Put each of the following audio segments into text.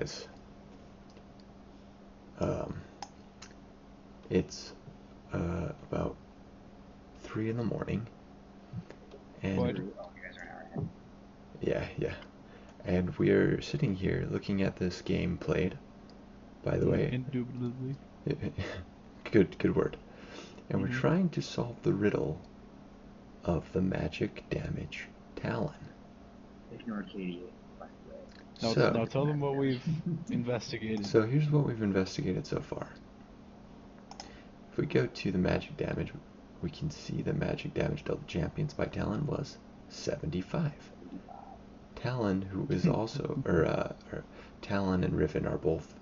anyways, it's about 3 in the morning, and What? yeah, and we're sitting here looking at this game played. By the way, Indubitably. good word. And we're trying to solve the riddle of the magic damage Talon. Ignore Katie. Now tell them what we've investigated. So here's what we've investigated so far. If we go to the magic damage, we can see the magic damage dealt to champions by Talon was 75. Talon, who is also, or Talon and Riven are both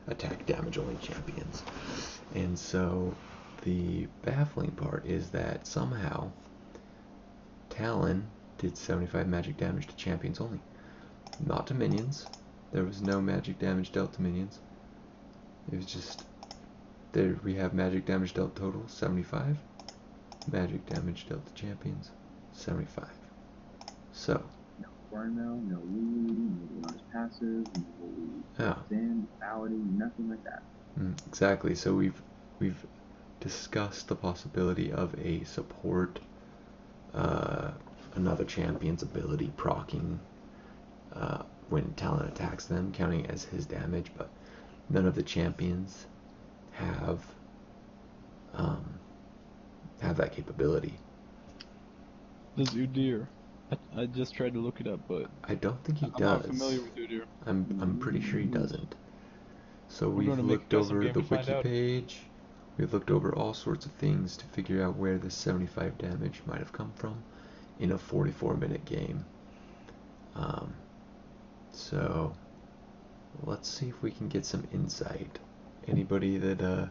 attack damage only champions. And so the baffling part is that somehow Talon did 75 magic damage to champions only. Not to minions. There was no magic damage dealt to minions. It was just, there we have magic damage dealt total, 75. Magic damage dealt to champions, 75. So. No Cornell, no lead, no passive, no Zen, Malady, nothing like that. Exactly. So we've discussed the possibility of a support, another champion's ability proccing when Talon attacks them, counting as his damage, but none of the champions have that capability. Does Udyr? I just tried to look it up, but I don't think he does. I'm not familiar with Udyr. I'm pretty sure he doesn't. So we've looked over the wiki page. We've looked over all sorts of things to figure out where this 75 damage might have come from in a 44-minute game. So let's see if we can get some insight. Anybody that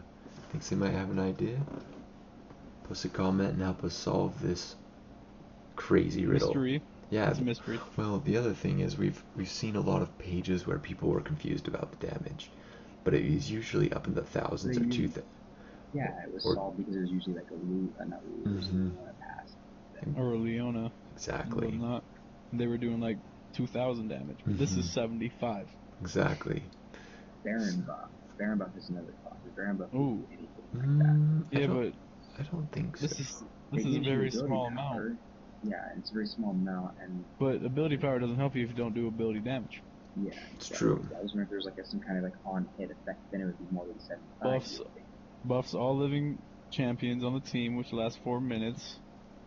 thinks they might have an idea, post a comment and help us solve this crazy riddle. Mystery. Yeah, it's a mystery. Well, the other thing is we've seen a lot of pages where people were confused about the damage, but it is usually up in the thousands or 2,000. Yeah, it was solved because it was usually like a pass. Or a Leona. Exactly. And whatnot. They were doing like 2,000 damage, but this is 75. Exactly. Baron buff. Baron buff is another cost. Baron buff Ooh. Anything like that. Yeah, but I don't think this so. This is a very small amount. Yeah, it's a very small amount, but ability power doesn't help you if you don't do ability damage. Yeah, it's true. I was wondering if there's like some kind of like on-hit effect, then it would be more than 75. Buffs all living champions on the team, which lasts 4 minutes.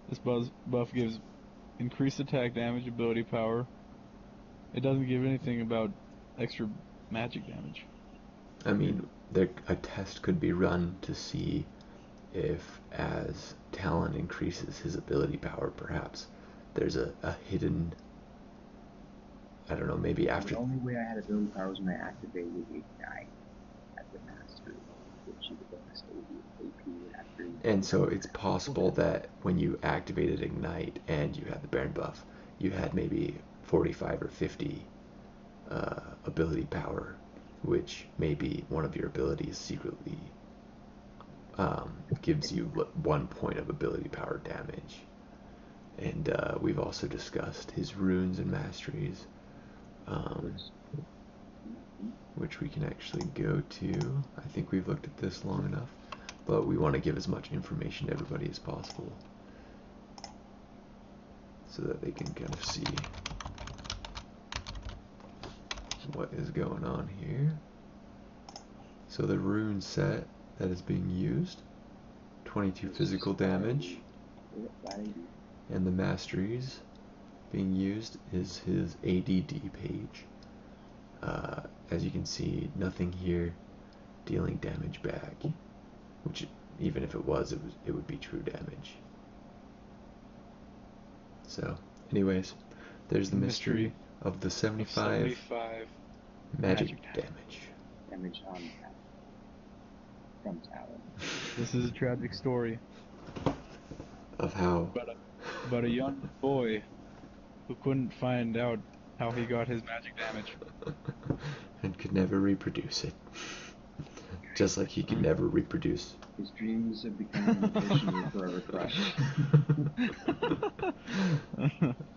This buff gives increased attack damage, ability power. It doesn't give anything about extra magic damage. I mean, a test could be run to see if, as Talon increases his ability power, perhaps there's a hidden, I don't know, maybe after. The only way I had ability power was when I activated Ignite at the mastery, which you could bonus AP after. And so it's possible that when you activated Ignite and you had the Baron buff, you had maybe 45 or 50 ability power, which maybe one of your abilities secretly gives you 1 point of ability power damage. And we've also discussed his runes and masteries, which we can actually go to. I think we've looked at this long enough, but we want to give as much information to everybody as possible so that they can kind of see what is going on here. So the rune set that is being used, 22 physical damage, and the masteries being used is his ADD page. As you can see, nothing here dealing damage back, which even if it was, it would be true damage. So anyways, there's the mystery of the 75 magic damage. Damage on from Talon. This is a tragic story of how about a young boy who couldn't find out how he got his magic damage and could never reproduce it, just like he could never reproduce his dreams of becoming a magician were forever crushed.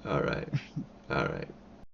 all right